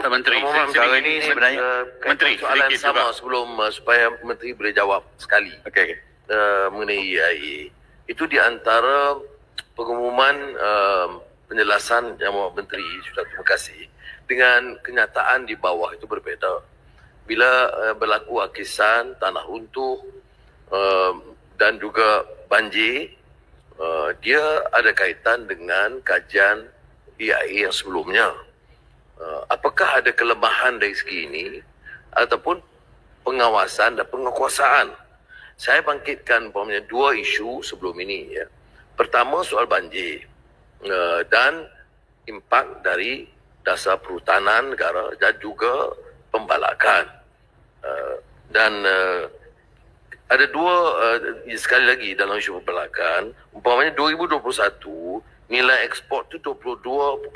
Menteri, perkara ini sebenarnya Menteri soalan sedikit sama juga. sebelum supaya Menteri boleh jawab sekali. Okey. Mengenai EIA. Itu di antara pengumuman penjelasan yang Menteri sudah, terima kasih, dengan kenyataan di bawah itu berbeda. Bila berlaku hakisan, tanah runtuh dan juga banjir, dia ada kaitan dengan kajian EIA yang sebelumnya. Apakah ada kelemahan dari segi ini ataupun pengawasan dan penguasaan? Saya bangkitkan dua isu sebelum ini. Ya. Pertama, soal banjir dan impak dari dasar perhutanan negara dan juga pembalakan. Ada dua, sekali lagi dalam isu pembalakan, umpamanya 2021 nilai ekspor itu 22.7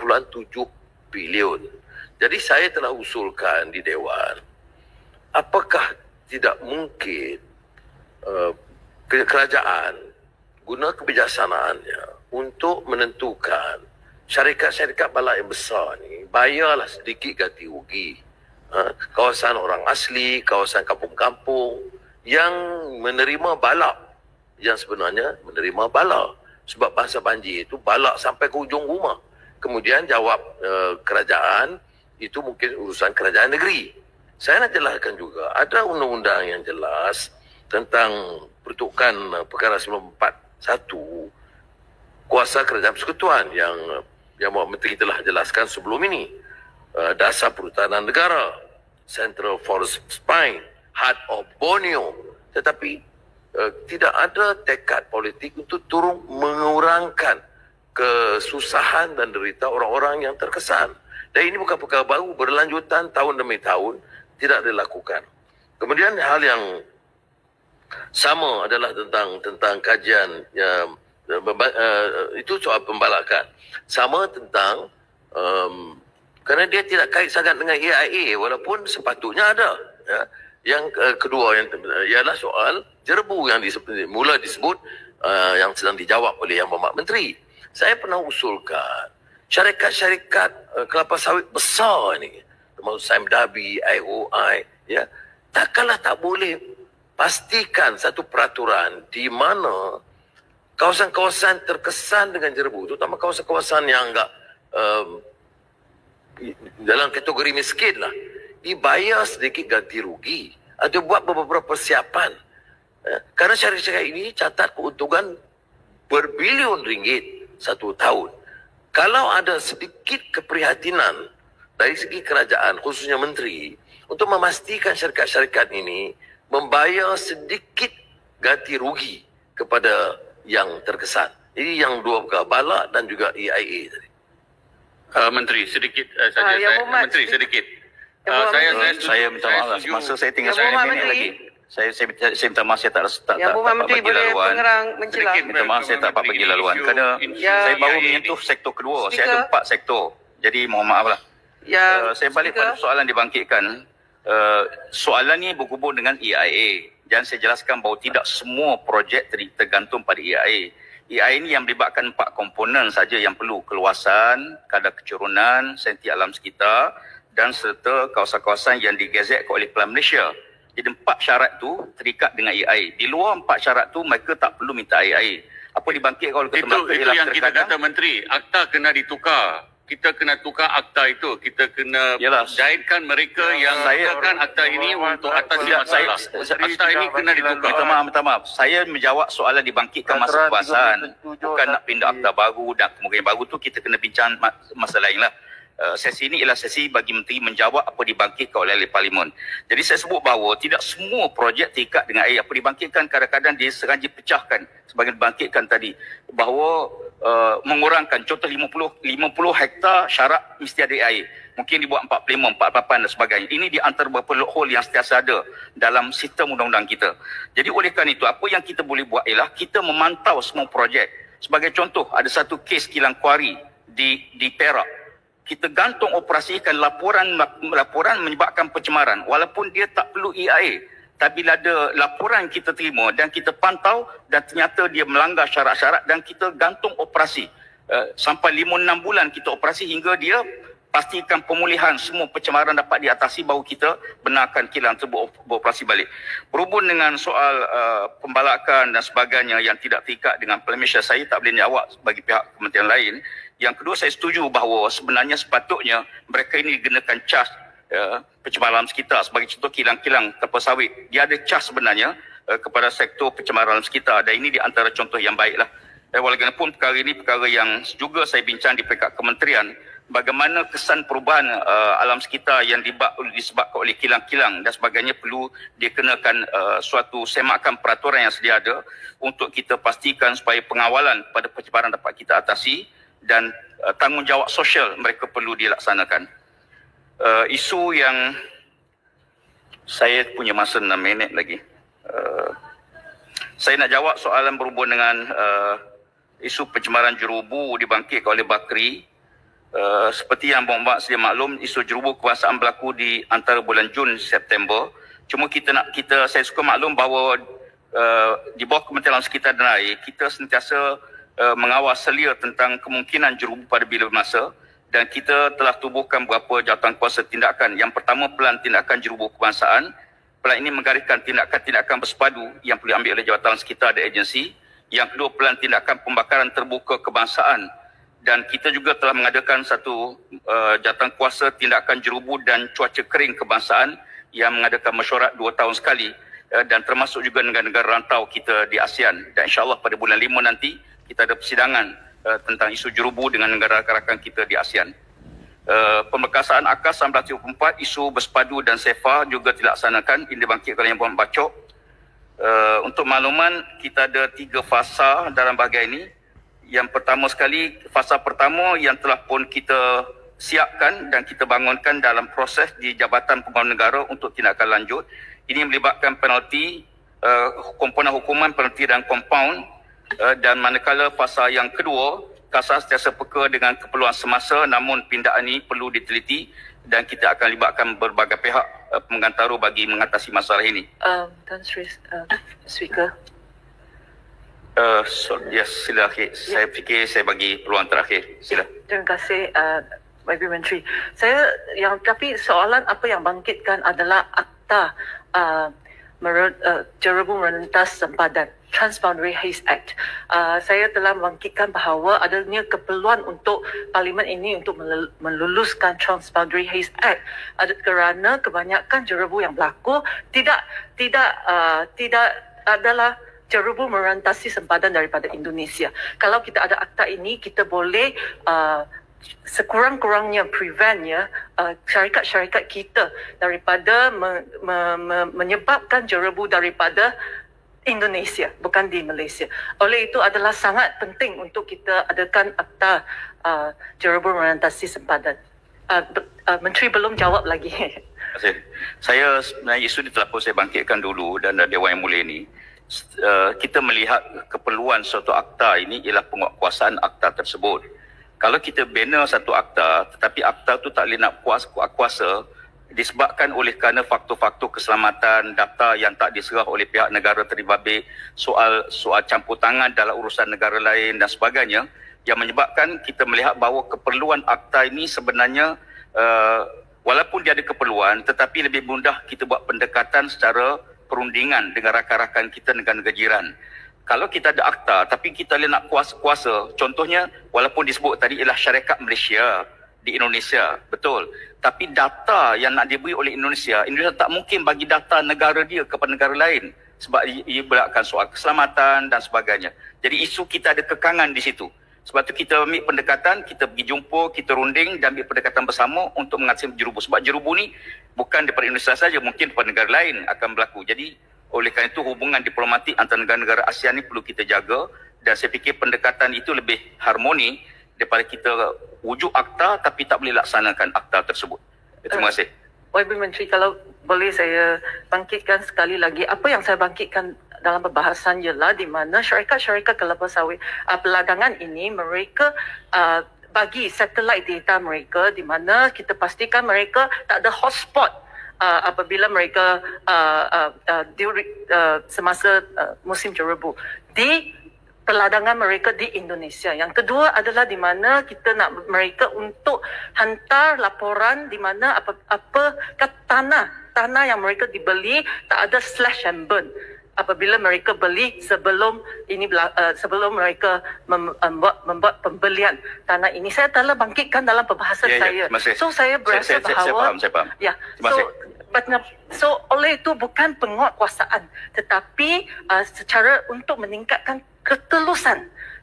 bilion. Jadi saya telah usulkan di Dewan, apakah tidak mungkin kerajaan guna kebijaksanaannya untuk menentukan syarikat-syarikat balak yang besar ni bayarlah sedikit ganti rugi. Kawasan orang asli, kawasan kampung-kampung yang menerima balak, yang sebenarnya menerima balak. Sebab bahasa banjir itu balak sampai ke ujung rumah. Kemudian jawab kerajaan, itu mungkin urusan kerajaan negeri. Saya nak jelaskan juga, ada undang-undang yang jelas tentang pertukan perkara 941, kuasa kerajaan persekutuan yang Menteri telah jelaskan sebelum ini. Dasar perhutanan negara, Central Forest Spine, Heart of Borneo. Tetapi tidak ada tekad politik untuk turun mengurangkan kesusahan dan derita orang-orang yang terkesan. Dan ini bukan perkara baru, berlanjutan tahun demi tahun tidak dilakukan. Kemudian hal yang sama adalah tentang kajian itu soal pembalakan. Sama tentang kerana dia tidak kait sangat dengan EIA walaupun sepatutnya ada. Ya. Yang kedua ialah soal jerbu yang mula disebut yang sedang dijawab oleh Yang Berhormat Menteri. Saya pernah usulkan syarikat-syarikat kelapa sawit besar ni, termasuk Sime Darby, IOI, ya, takkanlah tak boleh pastikan satu peraturan di mana kawasan-kawasan terkesan dengan jerbu, terutama kawasan-kawasan yang agak dalam kategori miskin lah, dibayar sedikit ganti rugi atau buat beberapa persiapan. Kerana syarikat-syarikat ini catat keuntungan berbilion ringgit satu tahun. Kalau ada sedikit keprihatinan dari segi kerajaan, khususnya menteri, untuk memastikan syarikat-syarikat ini membayar sedikit ganti rugi kepada yang terkesan. Jadi yang dua perkara, balak dan juga EIA tadi. Menteri sedikit saja. Menteri sedikit. Saya minta maaf, masa saya tinggal 10 minit lagi. Saya minta maaf, saya tak bagi laluan. Minta maaf, saya tak dapat bagi laluan kerana saya baru menyentuh sektor kedua. Saya ada 4 sektor. Jadi mohon maaf lah. Saya balik pada soalan dibangkitkan. Soalan ni berhubung dengan EIA. Dan saya jelaskan bahawa tidak semua projek tergantung pada EIA. EIA ini yang melibatkan 4 komponen saja yang perlu. Keluasan, kadar kecurunan, senti alam sekitar dan serta kawasan-kawasan yang digazetkan oleh Pelan Malaysia. Jadi 4 syarat tu terikat dengan EIA. Di luar 4 syarat tu mereka tak perlu minta EIA. Apa dibangkitkan oleh Ketua Melaka itu yang kita kata Menteri, akta kena ditukar. Kita kena tukar akta itu. Kita kena jahitkan mereka yang menggunakan akta ini untuk atasi masalah. Akta ini kena ditukar. Minta maaf. Saya menjawab soalan dibangkitkan masa perbahasan. Bukan nak pindah akta baru dan kemungkinan baru tu kita kena bincang masalah lain lah. Sesi ini ialah sesi bagi Menteri menjawab apa dibangkitkan oleh Parlimen. Jadi saya sebut bahawa tidak semua projek terikat dengan air. Apa dibangkitkan kadang-kadang dia sengaja pecahkan sebagai dibangkitkan tadi. Bahawa mengurangkan contoh 50 hektar syarat mesti ada air. Mungkin dibuat 45, 48 dan sebagainya. Ini di antara beberapa loophole yang sentiasa ada dalam sistem undang-undang kita. Jadi oleh kerana itu apa yang kita boleh buat ialah kita memantau semua projek. Sebagai contoh ada satu kes kilang kuari di Perak. Kita gantung operasikan laporan menyebabkan pencemaran walaupun dia tak perlu EIA. Tapi bila ada laporan kita terima dan kita pantau dan ternyata dia melanggar syarat-syarat dan kita gantung operasi. Sampai 5-6 bulan kita operasi hingga dia pastikan pemulihan semua pencemaran dapat diatasi, baru kita benarkan kilang tersebut beroperasi balik. Berhubung dengan soal pembalakan dan sebagainya yang tidak terikat dengan Plan Malaysia, saya tak boleh jawab bagi pihak kementerian lain. Yang kedua, saya setuju bahawa sebenarnya sepatutnya mereka ini dikenakan cas pencemaran sekitar. Sebagai contoh, kilang-kilang kelapa sawit, dia ada cas sebenarnya kepada sektor pencemaran sekitar, dan ini di antara contoh yang baiklah. Walaupun perkara ini perkara yang juga saya bincang di peringkat kementerian, bagaimana kesan perubahan alam sekitar yang disebabkan oleh kilang-kilang dan sebagainya perlu dikenakan suatu semakan peraturan yang sedia ada untuk kita pastikan supaya pengawalan pada pencemaran dapat kita atasi dan tanggungjawab sosial mereka perlu dilaksanakan. Isu yang saya punya masa 6 minit lagi. Saya nak jawab soalan berhubung dengan isu pencemaran jerubu dibangkitkan oleh Bakri. Seperti yang Bombak sedia maklum, isu jerubu kebangsaan berlaku di antara bulan Jun September. Cuma saya suka maklum bahawa di bawah Kementerian Alam Sekitar dan Air, kita sentiasa mengawal selia tentang kemungkinan jerubu pada bila masa, dan kita telah tubuhkan beberapa jawatan kuasa tindakan. Yang pertama, Pelan Tindakan Jerubu Kebangsaan. Pelan ini menggariskan tindakan-tindakan bersepadu yang perlu diambil oleh jawatan sekitar dan agensi. Yang kedua, Pelan Tindakan Pembakaran Terbuka Kebangsaan. Dan kita juga telah mengadakan satu jawatan kuasa tindakan jerubu dan cuaca kering kebangsaan yang mengadakan mesyuarat 2 tahun sekali, dan termasuk juga negara-negara rantau kita di ASEAN. Dan insyaAllah pada bulan 5 nanti kita ada persidangan tentang isu jerubu dengan negara rakan kita di ASEAN. Pemberkasaan AKAS 1924, isu bersepadu dan SEFA juga dilaksanakan. Ini dibangkitkan oleh Yang Berhormat Bacok. Untuk makluman, kita ada 3 fasa dalam bahagian ini. Yang pertama sekali, fasa pertama yang telah pun kita siapkan dan kita bangunkan dalam proses di Jabatan Pembangunan Negara untuk tindakan lanjut. Ini melibatkan penalti, komponen hukuman, penalti dan kompaun. Dan manakala fasa yang kedua, KASA sentiasa peka dengan keperluan semasa, namun pindaan ini perlu diteliti dan kita akan libatkan berbagai pihak pengantara bagi mengatasi masalah ini. Tan Sri Speaker. Sila. Saya fikir saya bagi peluang terakhir. Sila. Terima kasih, Ibu Menteri. Tapi soalan apa yang bangkitkan adalah akta jerubu merentas sempadan, Transboundary Haze Act. Saya telah membangkitkan bahawa adanya keperluan untuk Parlimen ini untuk meluluskan Transboundary Haze Act kerana kebanyakan jerubu yang berlaku tidak adalah jerubu merantasi sempadan daripada Indonesia. Kalau kita ada akta ini, kita boleh sekurang-kurangnya preventnya syarikat-syarikat kita daripada menyebabkan jerubu daripada Indonesia, bukan di Malaysia. Oleh itu adalah sangat penting untuk kita adakan akta jerubu merantasi sempadan. Menteri belum jawab lagi. Terima kasih. Saya sebenarnya isu ini telah pun saya bangkitkan dulu dan Dewan Yang Mulia ini. Kita melihat keperluan suatu akta ini ialah penguatkuasaan akta tersebut. Kalau kita bina satu akta, tetapi akta tu tak boleh nak kuasa disebabkan oleh kerana faktor-faktor keselamatan, data yang tak diserah oleh pihak negara terbabit, soal campur tangan dalam urusan negara lain dan sebagainya, yang menyebabkan kita melihat bahawa keperluan akta ini sebenarnya walaupun dia ada keperluan, tetapi lebih mudah kita buat pendekatan secara perundingan dengan rakan-rakan kita negara-negara jiran. Kalau kita ada akta tapi kita nak kuasa, contohnya walaupun disebut tadi ialah syarikat Malaysia di Indonesia, betul, tapi data yang nak diberi oleh Indonesia tak mungkin bagi data negara dia kepada negara lain sebab ia berlakukan soal keselamatan dan sebagainya. Jadi isu kita ada kekangan di situ. Sebab tu kita ambil pendekatan, kita pergi jumpa, kita runding dan ambil pendekatan bersama untuk mengatasi jerubu. Sebab jerubu ni bukan daripada Indonesia saja, mungkin daripada negara lain akan berlaku. Jadi oleh kerana itu hubungan diplomatik antara negara-negara ASEAN ni perlu kita jaga, dan saya fikir pendekatan itu lebih harmoni daripada kita wujud akta tapi tak boleh laksanakan akta tersebut. Terima kasih. Ibu Menteri, kalau boleh saya bangkitkan sekali lagi, apa yang saya bangkitkan dalam perbahasan ialah di mana syarikat-syarikat kelapa sawit peladangan ini mereka bagi satellite data mereka di mana kita pastikan mereka tak ada hotspot apabila mereka semasa musim jerebu di peladangan mereka di Indonesia. Yang kedua adalah di mana kita nak mereka untuk hantar laporan di mana apa tanah yang mereka dibeli tak ada slash and burn. Apabila mereka beli sebelum mereka membuat pembelian tanah ini, saya telah bangkitkan dalam perbahasan saya. So saya berasa bahawa saya faham. Ya. So oleh itu bukan penguatkuasaan, tetapi secara untuk meningkatkan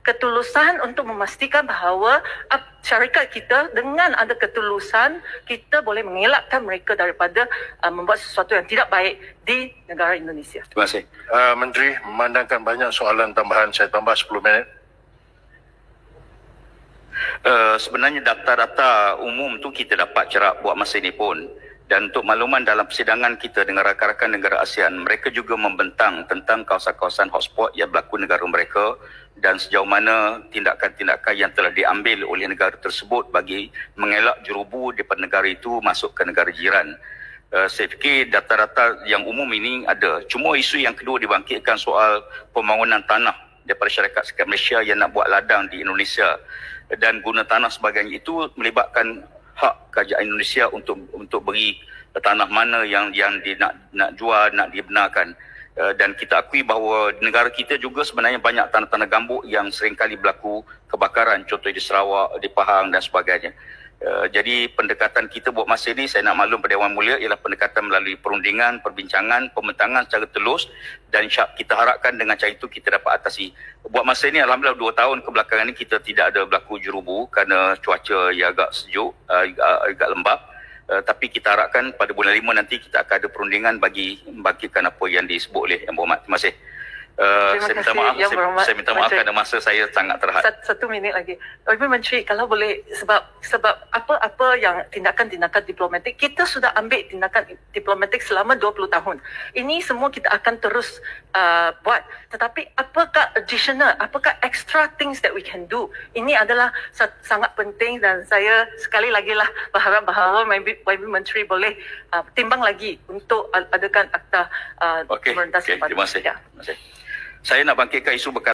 ketulusan untuk memastikan bahawa syarikat kita dengan ada ketulusan, kita boleh mengelakkan mereka daripada membuat sesuatu yang tidak baik di negara Indonesia. Terima kasih. Menteri, memandangkan banyak soalan tambahan, saya tambah 10 minit. Sebenarnya data-data umum tu kita dapat cerak buat masa ini pun. Dan untuk makluman dalam persidangan kita dengan rakan-rakan negara ASEAN, mereka juga membentang tentang kawasan-kawasan hotspot yang berlaku negara mereka dan sejauh mana tindakan-tindakan yang telah diambil oleh negara tersebut bagi mengelak jerubu daripada negara itu masuk ke negara jiran. Saya fikir data-data yang umum ini ada. Cuma isu yang kedua dibangkitkan soal pembangunan tanah daripada syarikat Malaysia yang nak buat ladang di Indonesia dan guna tanah sebagainya, itu melibatkan hak kerajaan Indonesia untuk beri tanah mana yang nak jual, nak dibenarkan. Dan kita akui bahawa negara kita juga sebenarnya banyak tanah-tanah gambut yang seringkali berlaku kebakaran, contoh di Sarawak, di Pahang dan sebagainya. Jadi pendekatan kita buat masa ini, saya nak maklum pada Dewan Mulia, ialah pendekatan melalui perundingan, perbincangan, pembentangan secara telus, dan kita harapkan dengan cara itu kita dapat atasi. Buat masa ini, alhamdulillah 2 tahun kebelakangan ini kita tidak ada berlaku jerubu kerana cuaca yang agak sejuk, agak lembap. Tapi kita harapkan pada bulan 5 nanti kita akan ada perundingan bagi membangkitkan apa yang disebut oleh Yang Berhormat. Terima kasih. Saya minta maaf kerana masa saya sangat terhad. 1 minit lagi. Ibu Menteri, kalau boleh, sebab apa yang tindakan-tindakan diplomatik, kita sudah ambil tindakan diplomatik selama 20 tahun. Ini semua kita akan terus buat. Tetapi apakah additional, apakah extra things that we can do? Ini adalah sangat penting dan saya sekali lagi lah berharap bahawa Ibu Menteri boleh timbang lagi untuk adakan akta pemerintahan. Terima kasih. Saya nak bangkitkan isu berkaitan